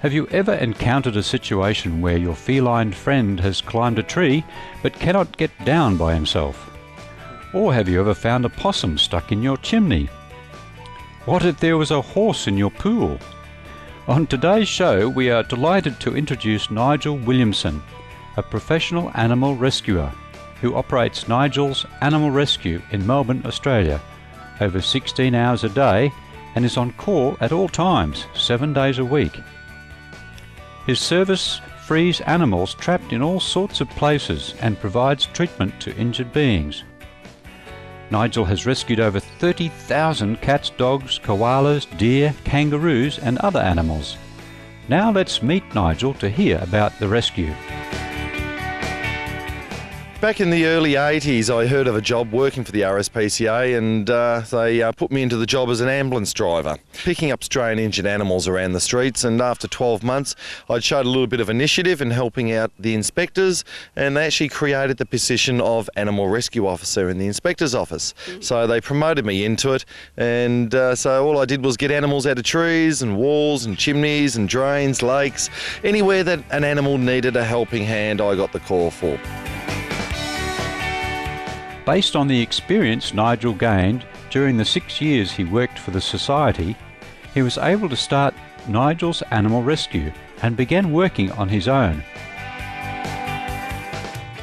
Have you ever encountered a situation where your feline friend has climbed a tree but cannot get down by himself? Or have you ever found a possum stuck in your chimney? What if there was a horse in your pool? On today's show, we are delighted to introduce Nigel Williamson, a professional animal rescuer who operates Nigel's Animal Rescue in Melbourne, Australia, over 16 hours a day and is on call at all times, 7 days a week. His service frees animals trapped in all sorts of places and provides treatment to injured beings. Nigel has rescued over 30,000 cats, dogs, koalas, deer, kangaroos and other animals. Now let's meet Nigel to hear about the rescue. Back in the early 80s, I heard of a job working for the RSPCA and they put me into the job as an ambulance driver, picking up stray and injured animals around the streets. And after 12 months, I'd showed a little bit of initiative in helping out the inspectors, and they actually created the position of Animal Rescue Officer in the inspector's office. So they promoted me into it, and so all I did was get animals out of trees and walls and chimneys and drains, lakes. Anywhere that an animal needed a helping hand, I got the call for. Based on the experience Nigel gained during the 6 years he worked for the Society, he was able to start Nigel's Animal Rescue and began working on his own.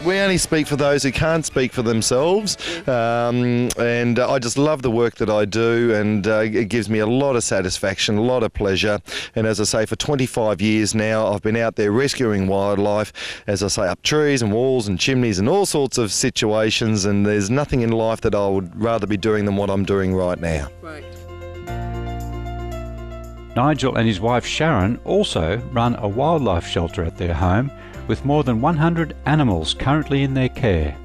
We only speak for those who can't speak for themselves, and I just love the work that I do, and it gives me a lot of satisfaction, a lot of pleasure. And as I say, for 25 years now, I've been out there rescuing wildlife, as I say, up trees and walls and chimneys and all sorts of situations, and there's nothing in life that I would rather be doing than what I'm doing right now. Right. Nigel and his wife Sharon also run a wildlife shelter at their home, with more than 100 animals currently in their care.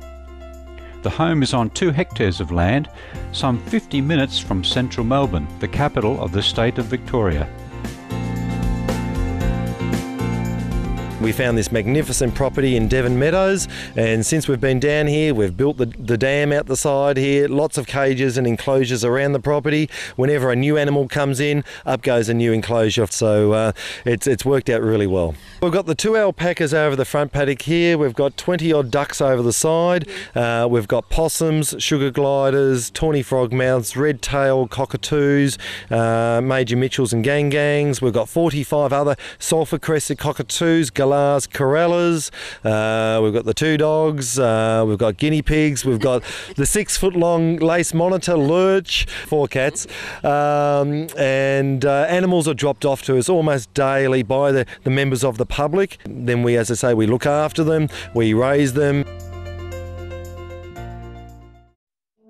The home is on 2 hectares of land, some 50 minutes from central Melbourne, the capital of the state of Victoria. We found this magnificent property in Devon Meadows, and since we've been down here, we've built the dam out the side here, lots of cages and enclosures around the property. Whenever a new animal comes in, up goes a new enclosure, so it's worked out really well. We've got the 2 alpacas over the front paddock here, we've got 20 odd ducks over the side, we've got possums, sugar gliders, tawny frogmouths, red-tailed cockatoos, major Mitchells and gangs. We've got 45 other sulphur-crested cockatoos, galahs, corellas, we've got the 2 dogs, we've got guinea pigs, we've got the 6-foot-long lace monitor, lurch, 4 cats, and animals are dropped off to us almost daily by the members of the public. Then we, as I say, we look after them, we raise them.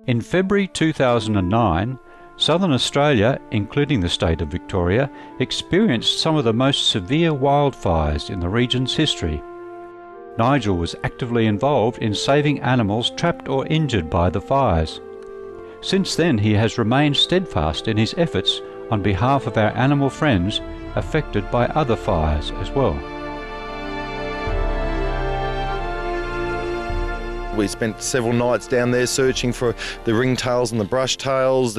In February 2009, Southern Australia, including the state of Victoria, experienced some of the most severe wildfires in the region's history. Nigel was actively involved in saving animals trapped or injured by the fires. Since then, he has remained steadfast in his efforts on behalf of our animal friends affected by other fires as well. We spent several nights down there searching for the ringtails and the brushtails,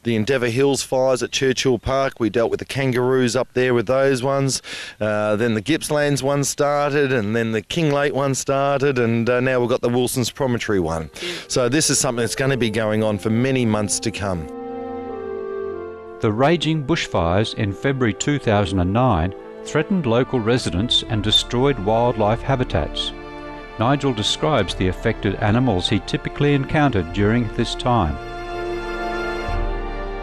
the Endeavour Hills fires at Churchill Park. We dealt with the kangaroos up there with those ones. Then the Gippslands one started, and then the Kinglake one started, and now we've got the Wilson's Promontory one. So this is something that's going to be going on for many months to come. The raging bushfires in February 2009 threatened local residents and destroyed wildlife habitats. Nigel describes the affected animals he typically encountered during this time.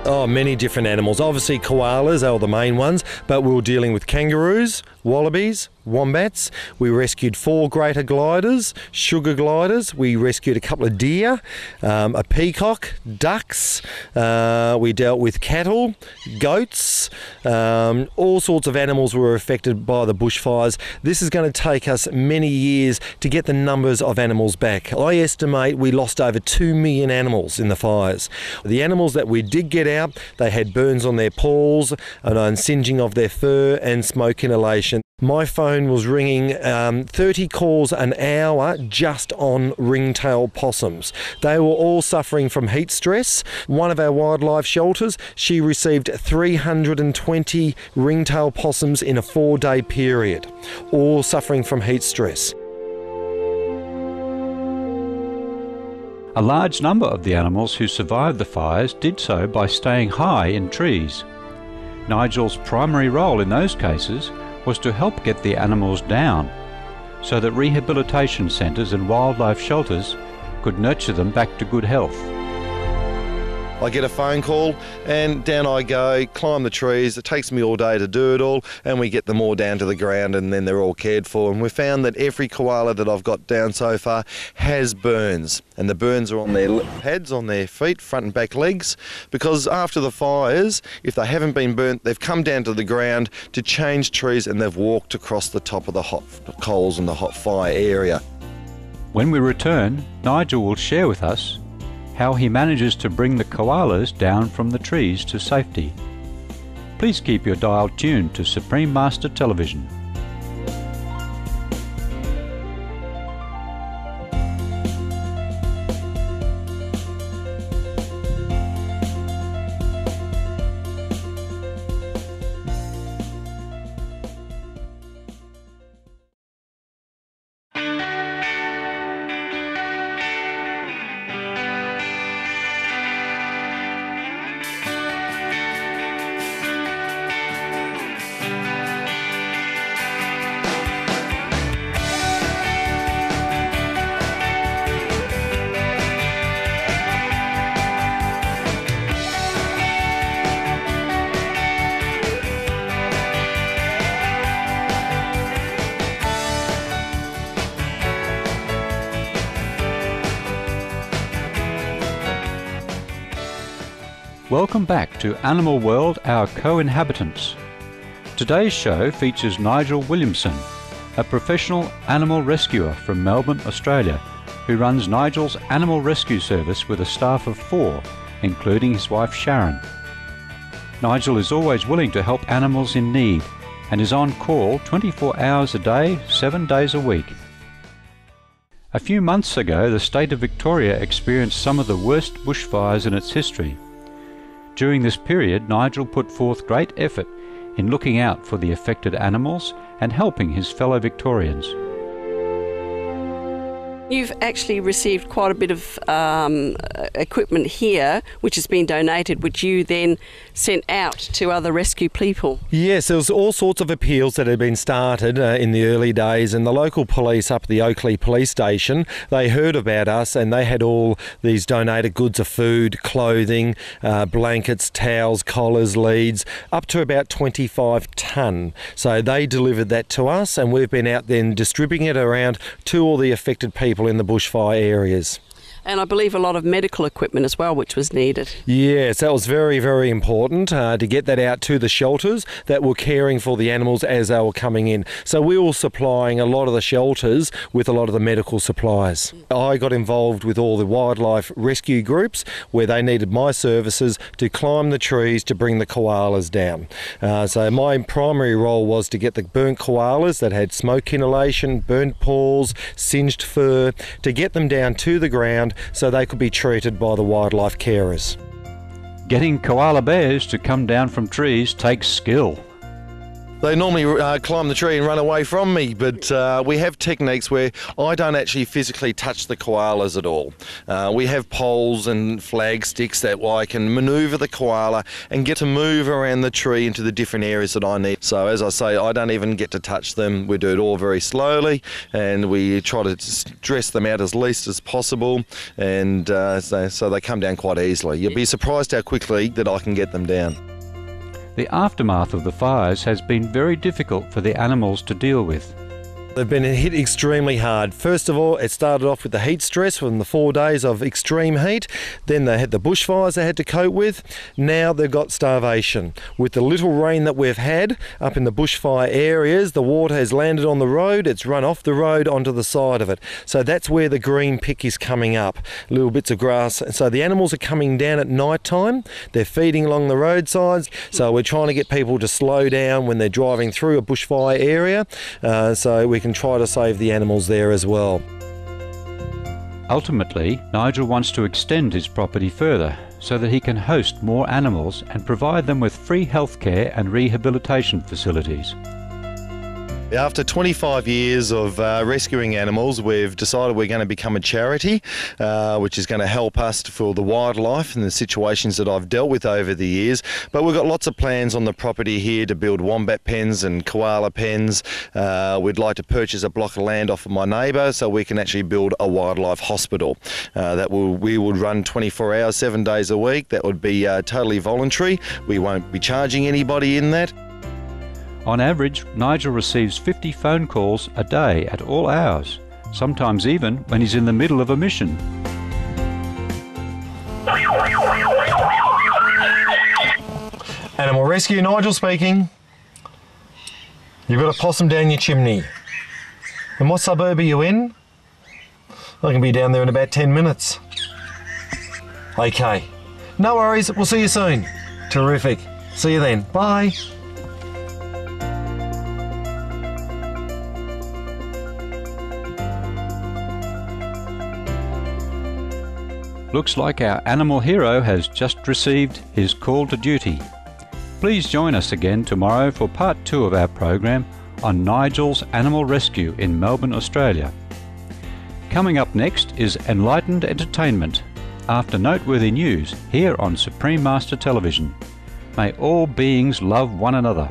Oh, many different animals. Obviously koalas are the main ones, but we were dealing with kangaroos, wallabies, wombats. We rescued 4 greater gliders, sugar gliders. We rescued a couple of deer, a peacock, ducks. We dealt with cattle, goats. All sorts of animals were affected by the bushfires. This is going to take us many years to get the numbers of animals back. I estimate we lost over 2 million animals in the fires. The animals that we did get out, they had burns on their paws and singeing of their fur and smoke inhalation. My phone was ringing 30 calls an hour just on ringtail possums. They were all suffering from heat stress. One of our wildlife shelters, she received 320 ringtail possums in a 4-day period, all suffering from heat stress. A large number of the animals who survived the fires did so by staying high in trees. Nigel's primary role in those cases was to help get the animals down, so that rehabilitation centres and wildlife shelters could nurture them back to good health. I get a phone call and down I go, climb the trees. It takes me all day to do it all, and we get them all down to the ground, and then they're all cared for. And we found that every koala that I've got down so far has burns, and the burns are on their heads, on their feet, front and back legs, because after the fires, if they haven't been burnt, they've come down to the ground to change trees, and they've walked across the top of the hot coals and the hot fire area. When we return, Nigel will share with us how he manages to bring the koalas down from the trees to safety. Please keep your dial tuned to Supreme Master Television. Welcome back to Animal World, Our Co-Inhabitants. Today's show features Nigel Williamson, a professional animal rescuer from Melbourne, Australia, who runs Nigel's Animal Rescue Service with a staff of 4, including his wife Sharon. Nigel is always willing to help animals in need and is on call 24 hours a day, 7 days a week. A few months ago, the state of Victoria experienced some of the worst bushfires in its history. During this period, Nigel put forth great effort in looking out for the affected animals and helping his fellow Victorians. You've actually received quite a bit of equipment here, which has been donated, which you then sent out to other rescue people. Yes, there was all sorts of appeals that had been started in the early days, and the local police up at the Oakley police station, they heard about us, and they had all these donated goods of food, clothing, blankets, towels, collars, leads, up to about 25 tonne. So they delivered that to us, and we've been out then distributing it around to all the affected people in the bushfire areas. And I believe a lot of medical equipment as well, which was needed. Yes, that was very, very important to get that out to the shelters that were caring for the animals as they were coming in. So we were supplying a lot of the shelters with a lot of the medical supplies. I got involved with all the wildlife rescue groups where they needed my services to climb the trees to bring the koalas down. So my primary role was to get the burnt koalas that had smoke inhalation, burnt paws, singed fur, to get them down to the ground so they could be treated by the wildlife carers. Getting koala bears to come down from trees takes skill. They normally climb the tree and run away from me, but we have techniques where I don't actually physically touch the koalas at all. We have poles and flag sticks that I can manoeuvre the koala and get to move around the tree into the different areas that I need. So as I say, I don't even get to touch them. We do it all very slowly, and we try to stress them out as least as possible, and so they come down quite easily. You'll be surprised how quickly that I can get them down. The aftermath of the fires has been very difficult for the animals to deal with. They've been hit extremely hard. First of all, it started off with the heat stress from the 4 days of extreme heat. Then they had the bushfires they had to cope with. Now they've got starvation. With the little rain that we've had up in the bushfire areas, the water has landed on the road. It's run off the road onto the side of it. So that's where the green pick is coming up. Little bits of grass. So the animals are coming down at night time. They're feeding along the roadsides. So we're trying to get people to slow down when they're driving through a bushfire area. So we can try to save the animals there as well. Ultimately, Nigel wants to extend his property further so that he can host more animals and provide them with free healthcare and rehabilitation facilities. After 25 years of rescuing animals, we've decided we're going to become a charity, which is going to help us for the wildlife and the situations that I've dealt with over the years. But we've got lots of plans on the property here to build wombat pens and koala pens. We'd like to purchase a block of land off of my neighbour so we can actually build a wildlife hospital. We would run 24 hours, 7 days a week. That would be totally voluntary. We won't be charging anybody in that. On average, Nigel receives 50 phone calls a day at all hours, sometimes even when he's in the middle of a mission. Animal Rescue, Nigel speaking. You've got a possum down your chimney. And what suburb are you in? I can be down there in about 10 minutes. Okay. No worries, we'll see you soon. Terrific. See you then. Bye. Looks like our animal hero has just received his call to duty. Please join us again tomorrow for part 2 of our program on Nigel's Animal Rescue in Melbourne, Australia. Coming up next is Enlightened Entertainment, after noteworthy news here on Supreme Master Television. May all beings love one another.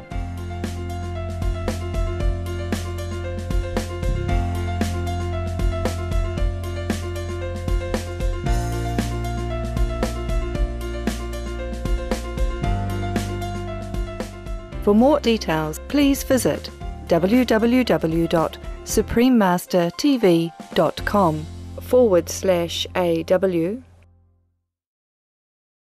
For more details, please visit www.suprememastertv.com/AW